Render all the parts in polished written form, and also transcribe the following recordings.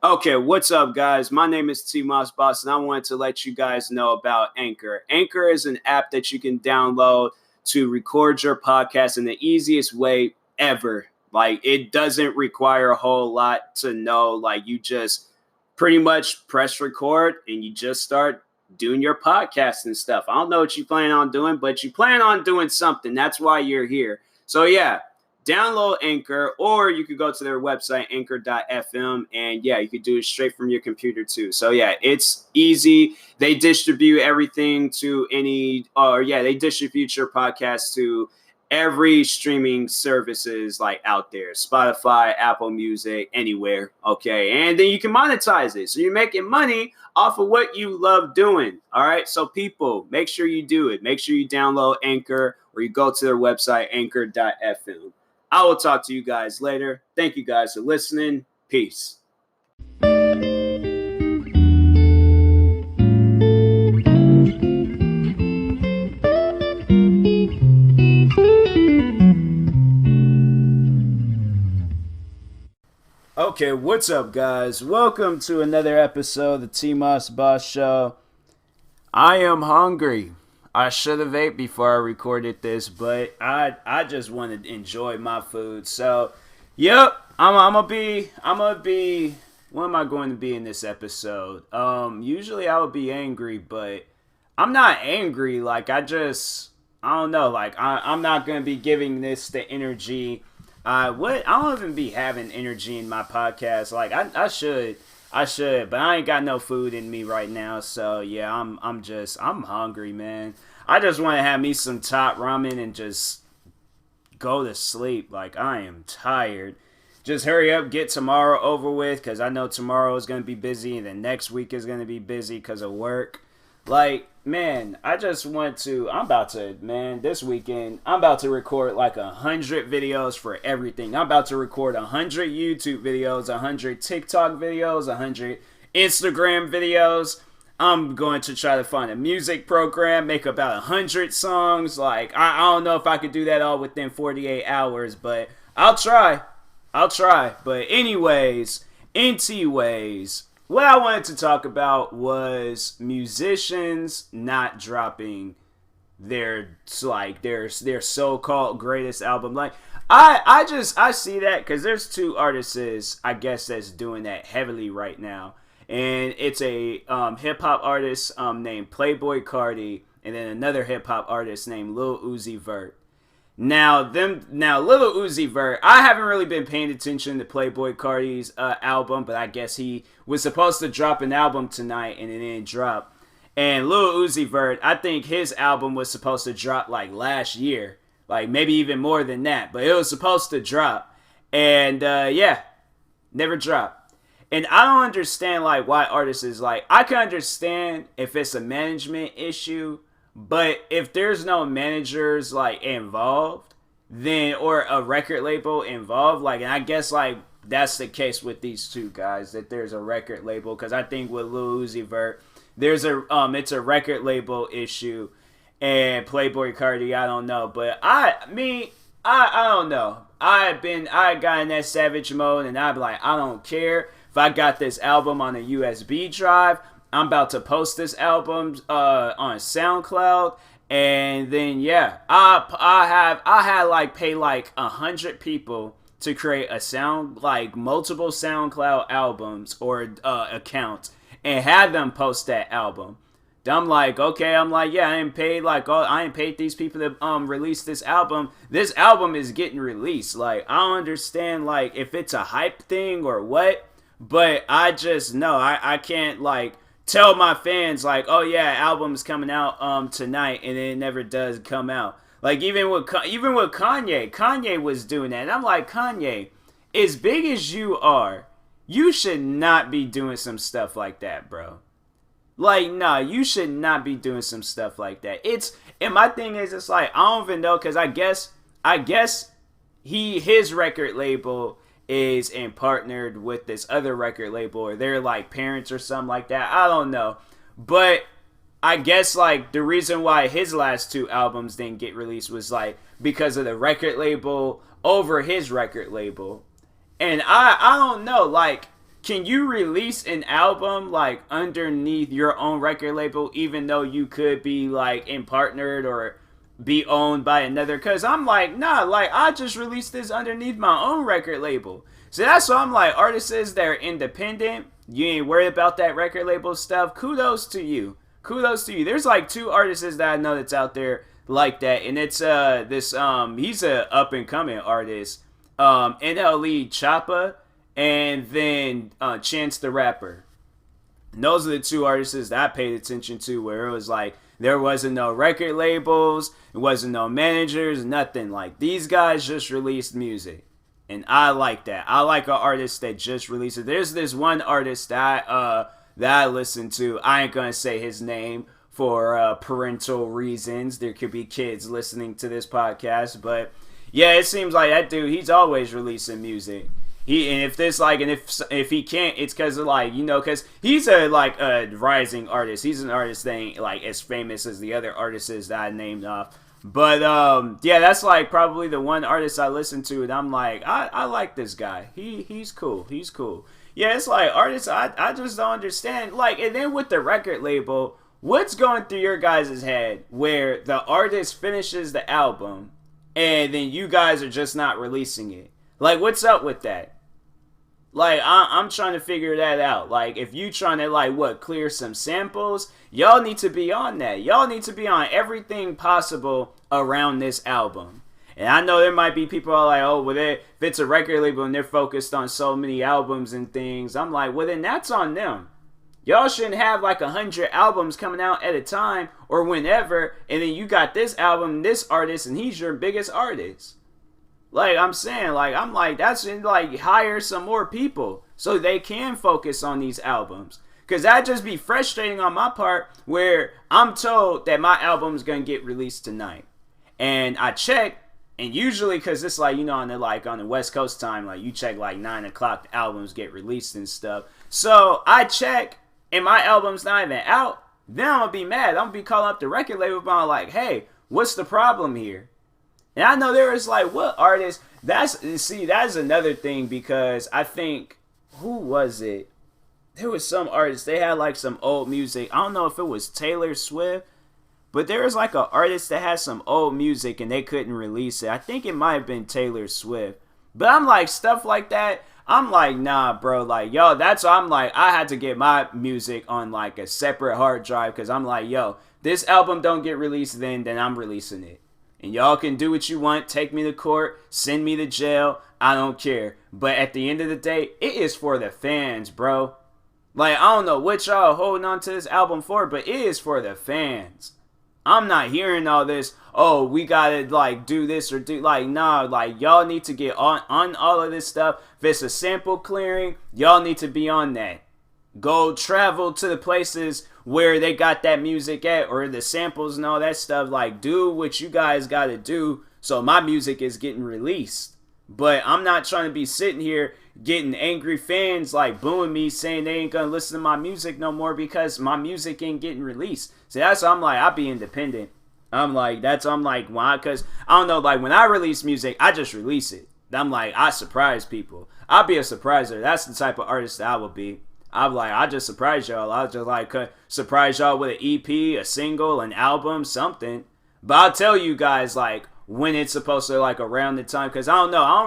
Okay, what's up, guys? My name is TMossBoss, and I wanted to let you guys know about Anchor. Anchor is an app that you can download to record your podcast in the easiest way ever. Like, it doesn't require a whole lot to know. Like, you just pretty much press record and you just start doing your podcast and stuff. I don't know what you plan on doing, but you plan on doing something. That's why you're here. So, yeah, download Anchor, or you could go to their website, anchor.fm, and yeah, you could do it straight from your computer too. So yeah, it's easy. They distribute everything to they distribute your podcast to every streaming services like out there, Spotify, Apple Music, anywhere. Okay, and then you can monetize it, so you're making money off of what you love doing. All right, so people, make sure you do it. Make sure you download Anchor, or you go to their website, anchor.fm. I will talk to you guys later. Thank you guys for listening. Peace. Okay, what's up, guys? Welcome to another episode of the TMossBoss Show. I am hungry. I should have ate before I recorded this, but I just want to enjoy my food. So, yep, I'm gonna be. What am I going to be in this episode? Usually I would be angry, but I'm not angry. Like I don't know. Like I'm not gonna be giving this the energy. I don't even be having energy in my podcast. Like I should, but I ain't got no food in me right now. So yeah, I'm hungry, man. I just want to have me some top ramen and just go to sleep. Like I am tired. Just hurry up, get tomorrow over with, because I know tomorrow is going to be busy and then next week is going to be busy because of work. Like, man, this weekend, I'm about to record like 100 videos for everything. I'm about to record 100 YouTube videos, 100 TikTok videos, 100 Instagram videos. I'm going to try to find a music program, make about 100 songs. Like, I don't know if I could do that all within 48 hours, but I'll try. But anyways, what I wanted to talk about was musicians not dropping their so-called greatest album. Like I see that because there's two artists, I guess, that's doing that heavily right now, and it's a hip hop artist named Playboi Carti, and then another hip hop artist named Lil Uzi Vert. Now, Lil Uzi Vert, I haven't really been paying attention to Playboi Carti's album, but I guess he was supposed to drop an album tonight and it didn't drop. And Lil Uzi Vert, I think his album was supposed to drop like last year, like maybe even more than that, but it was supposed to drop. And never dropped. And I don't understand like why artists is like, I can understand if it's a management issue. But if there's no managers like involved, then or a record label involved, like, and I guess like that's the case with these two guys, that there's a record label, because I think with Lil Uzi Vert, it's a record label issue, and Playboi Carti, I don't know, but I don't know. I got in that savage mode, and I'm like, I don't care if I got this album on a USB drive. I'm about to post this album on SoundCloud, and then yeah, I had like pay like 100 people to create multiple SoundCloud albums or accounts, and had them post that album. I'm like, okay, yeah, I ain't paid these people to release this album. This album is getting released. Like, I don't understand like if it's a hype thing or what, but I just know I can't like tell my fans like, oh yeah, album's coming out tonight, and it never does come out. Like even with Kanye was doing that, and I'm like, Kanye, as big as you are, you should not be doing some stuff like that, bro. Like, nah, you should not be doing some stuff like that. And my thing is, it's like, I don't even know, because I guess his record label is and partnered with this other record label, or they're like parents or something like that. I don't know. But I guess like the reason why his last two albums didn't get released was like because of the record label over his record label. And I don't know, like can you release an album like underneath your own record label, even though you could be like in partnered or be owned by another? Cause I'm like, nah, like I just released this underneath my own record label. So that's why I'm like, artists that are independent, you ain't worried about that record label stuff. Kudos to you. Kudos to you. There's like 2 artists that I know that's out there like that, and it's he's a up and coming artist, NLE Choppa, and then Chance the Rapper. And those are the 2 artists that I paid attention to, where it was like there wasn't no record labels, it wasn't no managers, nothing. Like these guys just released music. And I like that. I like an artist that just released it. There's this one artist that I listen to. I ain't gonna say his name for parental reasons. There could be kids listening to this podcast, but yeah, it seems like that dude. He's always releasing music. If he can't, it's because of like, you know, because he's a rising artist. He's an artist that ain't like as famous as the other artists that I named off. But yeah, that's like probably the one artist I listen to, and I'm like, I like this guy. He's cool. He's cool. Yeah, it's like artists I just don't understand. Like, and then with the record label, what's going through your guys' head where the artist finishes the album and then you guys are just not releasing it? Like, what's up with that? Like, I'm trying to figure that out. Like, if you trying to, like, clear some samples, y'all need to be on that. Y'all need to be on everything possible around this album. And I know there might be people who are like, oh, well, if it's a record label and they're focused on so many albums and things, I'm like, well, then that's on them. Y'all shouldn't have, 100 albums coming out at a time or whenever, and then you got this album, this artist, and he's your biggest artist. Like, I'm saying, I'm like, that's, hire some more people so they can focus on these albums. Because that'd just be frustrating on my part where I'm told that my album's going to get released tonight. And I check, and usually, because it's on the West Coast time, you check 9 o'clock, the albums get released and stuff. So I check, and my album's not even out. Then I'm going to be mad. I'm going to be calling up the record label, but I'm like, hey, what's the problem here? And I know there was what artist, that's another thing, because I think, who was it? There was some artist, they had some old music. I don't know if it was Taylor Swift, but there was an artist that had some old music and they couldn't release it. I think it might have been Taylor Swift. But I'm like, stuff like that, I'm like, nah, bro, yo, I had to get my music on a separate hard drive, because I'm like, yo, this album don't get released then I'm releasing it. And y'all can do what you want, take me to court, send me to jail, I don't care. But at the end of the day, it is for the fans, bro. I don't know what y'all holding on to this album for, but it is for the fans. I'm not hearing all this, oh, we gotta, do this or do, nah, y'all need to get on all of this stuff. If it's a sample clearing, y'all need to be on that. Go travel to the places where they got that music at, or the samples and all that stuff. Do what you guys gotta do so my music is getting released. But I'm not trying to be sitting here getting angry fans booing me, saying they ain't gonna listen to my music no more because my music ain't getting released. See, that's why I'm like, I be independent. Why? Because I don't know, when I release music, I just release it. I'm like, I surprise people. I'll be a surpriser. That's the type of artist that I will be. I'm like, I just surprise y'all. I'll just surprise y'all with an EP, a single, an album, something. But I'll tell you guys when it's supposed to around the time, because I don't know. I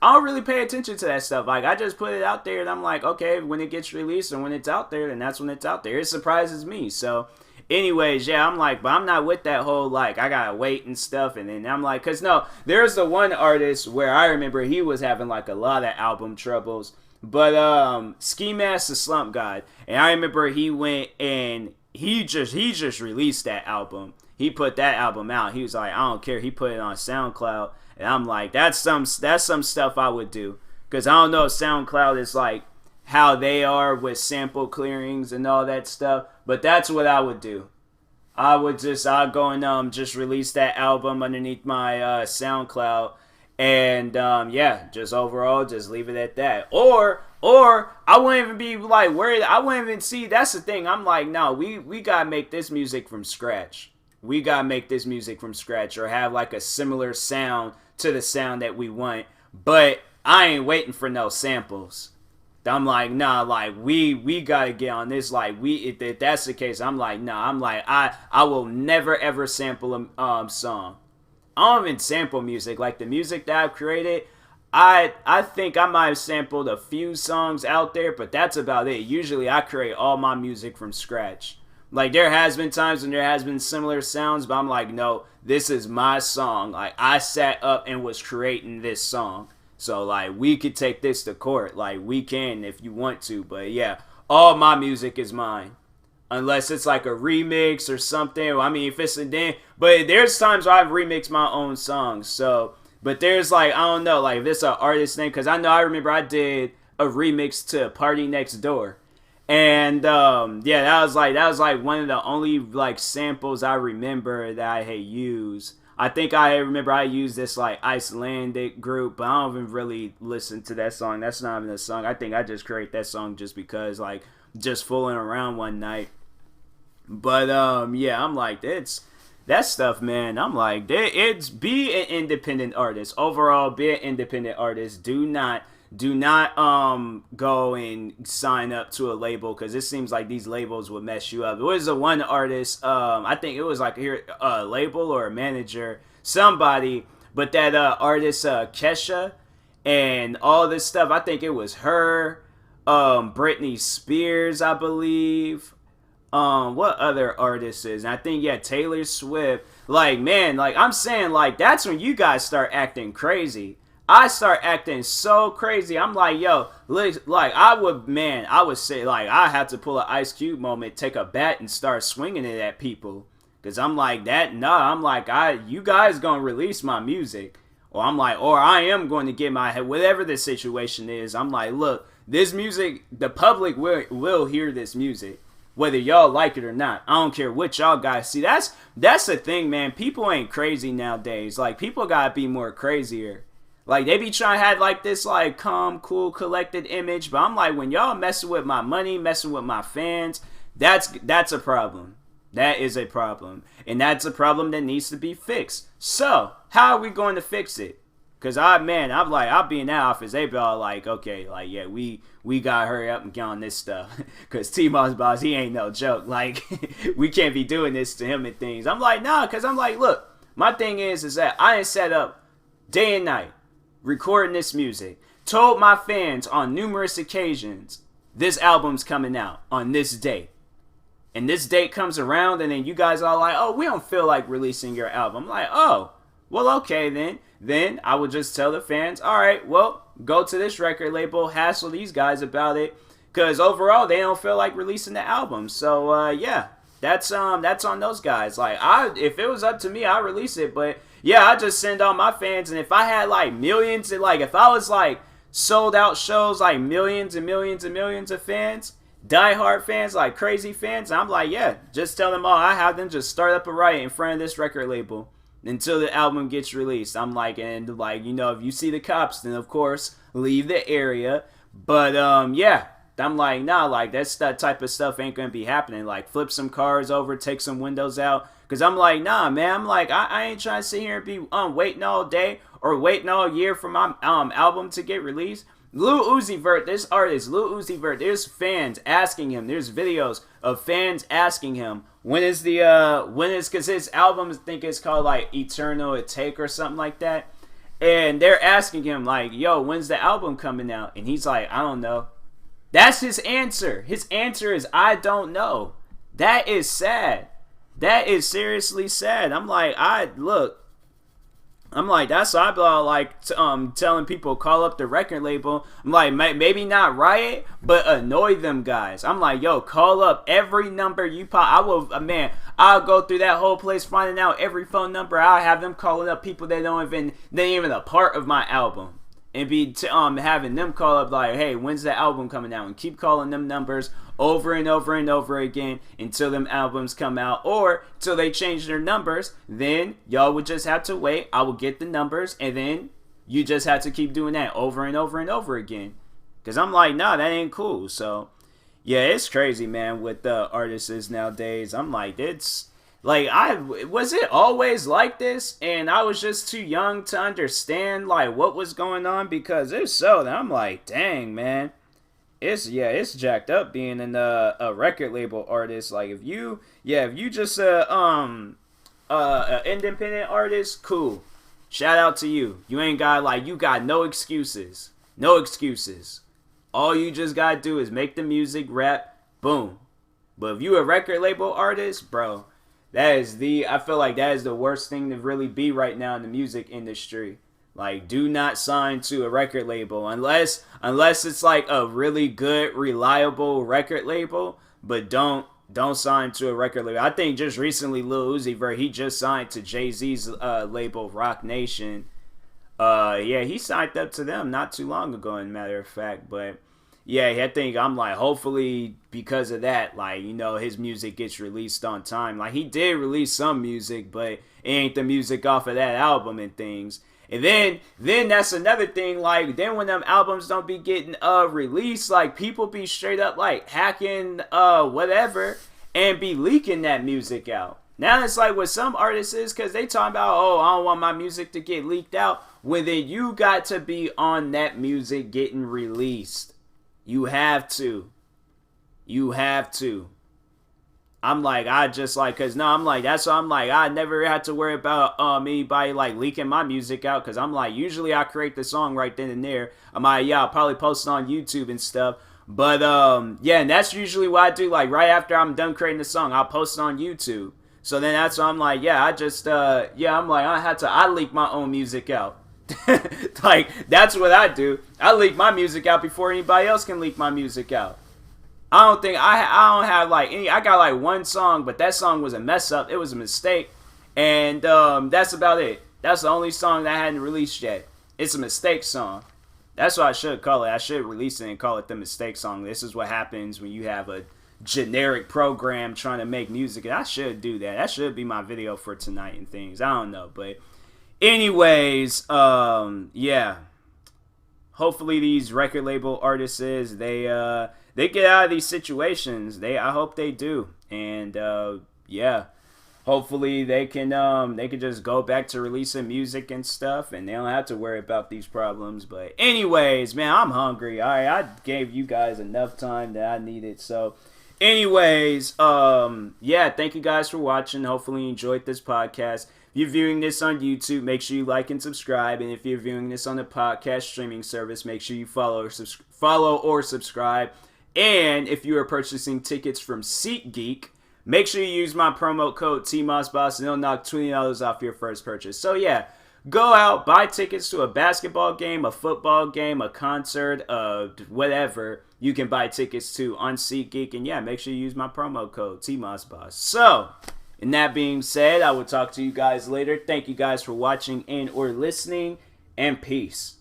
don't really pay attention to that stuff. I just put it out there and I'm like, okay, when it gets released and when it's out there, then that's when it's out there. It surprises me. So anyways, yeah, I'm like, but I'm not with that whole I gotta wait and stuff. And then I'm like, because no, there's the one artist where I remember he was having a lot of album troubles. But Ski Mask the Slump God, and I remember he went and he just released that album. He put that album out. He was like, I don't care. He put it on SoundCloud, and I'm like, that's some stuff I would do, because I don't know if SoundCloud is how they are with sample clearings and all that stuff, but that's what I would do. I'll go and just release that album underneath my SoundCloud. And yeah, just overall, just leave it at that. Or I wouldn't even be worried. I wouldn't even see. That's the thing. I'm like, no, we gotta make this music from scratch. We gotta make this music from scratch, or have a similar sound to the sound that we want. But I ain't waiting for no samples. I'm like, nah, like we gotta get on this. Like if that's the case, I'm like, nah, I'm like I will never ever sample a song. I don't even sample music. Like the music that I've created, I think I might have sampled a few songs out there, but that's about it. Usually I create all my music from scratch. Like there has been times when there has been similar sounds, but I'm like, no, this is my song. Like I sat up and was creating this song. So like we could take this to court. Like we can if you want to, but yeah, all my music is mine. Unless it's like a remix or something. I mean, if it's a damn, but there's times where I've remixed my own songs. So, but there's like I don't know, like if it's an artist name, because I remember I did a remix to Party Next Door, and yeah, that was like one of the only like samples I remember that I had used. I think I remember I used this like Icelandic group, but I don't even really listen to that song. That's not even a song. I think I just create that song just because like just fooling around one night. But yeah, I'm like it's that stuff, man. I'm like it's be an independent artist. Overall, be an independent artist. Do not go and sign up to a label because it seems like these labels would mess you up. It was a one artist, I think it was like a label or a manager, somebody, but that artist Kesha and all this stuff. I think it was her, Britney Spears, I believe. What other artists is? And I think yeah, Taylor Swift. Like man, like I'm saying, like that's when you guys start acting crazy. I start acting so crazy. I'm like, yo, like I would say like I have to pull an Ice Cube moment, take a bat and start swinging it at people, cause I'm like that. Nah, I'm like you guys gonna release my music, or I'm like, or I am going to get my head, whatever the situation is. I'm like, look, this music, the public will hear this music, whether y'all like it or not. I don't care what y'all guys see. That's the thing, man. People ain't crazy nowadays. Like people gotta be more crazier. Like, they be trying to have, like, this, like, calm, cool, collected image. But I'm like, when y'all messing with my money, messing with my fans, that's a problem. That is a problem. And that's a problem that needs to be fixed. So, how are we going to fix it? Because, I'm like, I'll be in that office. They be all like, okay, like, yeah, we got to hurry up and get on this stuff. Because TMossBoss, he ain't no joke. Like, we can't be doing this to him and things. I'm like, nah, because I'm like, look, my thing is that I ain't set up day and night recording this music, told my fans on numerous occasions this album's coming out on this date, and this date comes around and then you guys are like, oh, we don't feel like releasing your album. I'm like, oh, well, okay, then I would just tell the fans, all right, well, go to this record label, hassle these guys about it, because overall they don't feel like releasing the album. So yeah, that's on those guys. Like if it was up to me, I'd release it, but yeah, I just send all my fans, and if I had like millions, and like if I was like sold out shows, like millions and millions and millions of fans, diehard fans, like crazy fans, I'm like, yeah, just tell them all. I have them just start up a riot in front of this record label until the album gets released. I'm like, and like, you know, if you see the cops, then of course leave the area. But yeah, I'm like, nah, like that type of stuff ain't gonna be happening. Like flip some cars over, take some windows out. Cause I'm like, nah, man. I'm like, I ain't trying to sit here and be waiting all day or waiting all year for my album to get released. Lil Uzi Vert, this artist, Lil Uzi Vert, there's fans asking him. There's videos of fans asking him because his album, I think it's called like Eternal Take or something like that, and they're asking him like, yo, when's the album coming out? And he's like, I don't know. That's his answer. His answer is, I don't know. That is sad. That is seriously sad. I'm like, that's why I be like telling people call up the record label. I'm like, maybe not riot, but annoy them guys. I'm like, yo, call up every number you pop. I'll go through that whole place finding out every phone number. I'll have them calling up people that ain't even a part of my album. And be having them call up like, hey, when's the album coming out? And keep calling them numbers over and over and over again until them albums come out, or till they change their numbers. Then y'all would just have to wait. I will get the numbers, and then you just have to keep doing that over and over and over again. Because I'm like, nah, that ain't cool. So yeah, it's crazy, man, with the artists nowadays. I'm like, it's like, was it always like this, and I was just too young to understand like what was going on? Because if so, then I'm like, dang, man, it's jacked up being a record label artist. Like if you just a independent artist, cool. Shout out to you. You ain't got you got no excuses. No excuses. All you just gotta do is make the music, rap, boom. But if you a record label artist, bro, I feel like that is the worst thing to really be right now in the music industry. Like, do not sign to a record label unless it's like a really good, reliable record label. But don't sign to a record label. I think just recently Lil Uzi Vert, he just signed to Jay-Z's label Rock Nation. Yeah, he signed up to them not too long ago, in matter of fact. But yeah, I think I'm like, hopefully because of that, his music gets released on time. Like, he did release some music, but it ain't the music off of that album and things. And then that's another thing, then when them albums don't be getting released, people be straight up hacking whatever and be leaking that music out. Now it's with some artists is because they talking about, oh, I don't want my music to get leaked out. Well, then you got to be on that music getting released. You have to. I'm that's why I never had to worry about anybody leaking my music out, because I'm usually I create the song right then and there. I'll probably post it on YouTube and stuff. But yeah, and that's usually what I do. Right after I'm done creating the song, I'll post it on YouTube. So then that's why I'm I leak my own music out. That's what I do. I leak my music out before anybody else can leak my music out. I don't think I don't have any. I got one song, but that song was a mess up. It was a mistake, and that's about it. That's the only song that I hadn't released yet. It's a mistake song. That's what I should call it. I should release it and call it the mistake song. This is what happens when you have a generic program trying to make music. And I should do that. That should be my video for tonight and things. I don't know, but anyways, yeah. Hopefully these record label artists they get out of these situations. I hope they do. And yeah, hopefully they can just go back to releasing music and stuff, and they don't have to worry about these problems. But anyways, man, I'm hungry. All right, I gave you guys enough time that I needed. So anyways, yeah, thank you guys for watching. Hopefully you enjoyed this podcast. If you're viewing this on YouTube, make sure you like and subscribe. And if you're viewing this on the podcast streaming service, make sure you follow or subscribe. And if you are purchasing tickets from SeatGeek, make sure you use my promo code TMossBoss and it'll knock $20 off your first purchase. So yeah, go out, buy tickets to a basketball game, a football game, a concert, whatever you can buy tickets to on SeatGeek. And yeah, make sure you use my promo code TMossBoss. So, and that being said, I will talk to you guys later. Thank you guys for watching and or listening, and peace.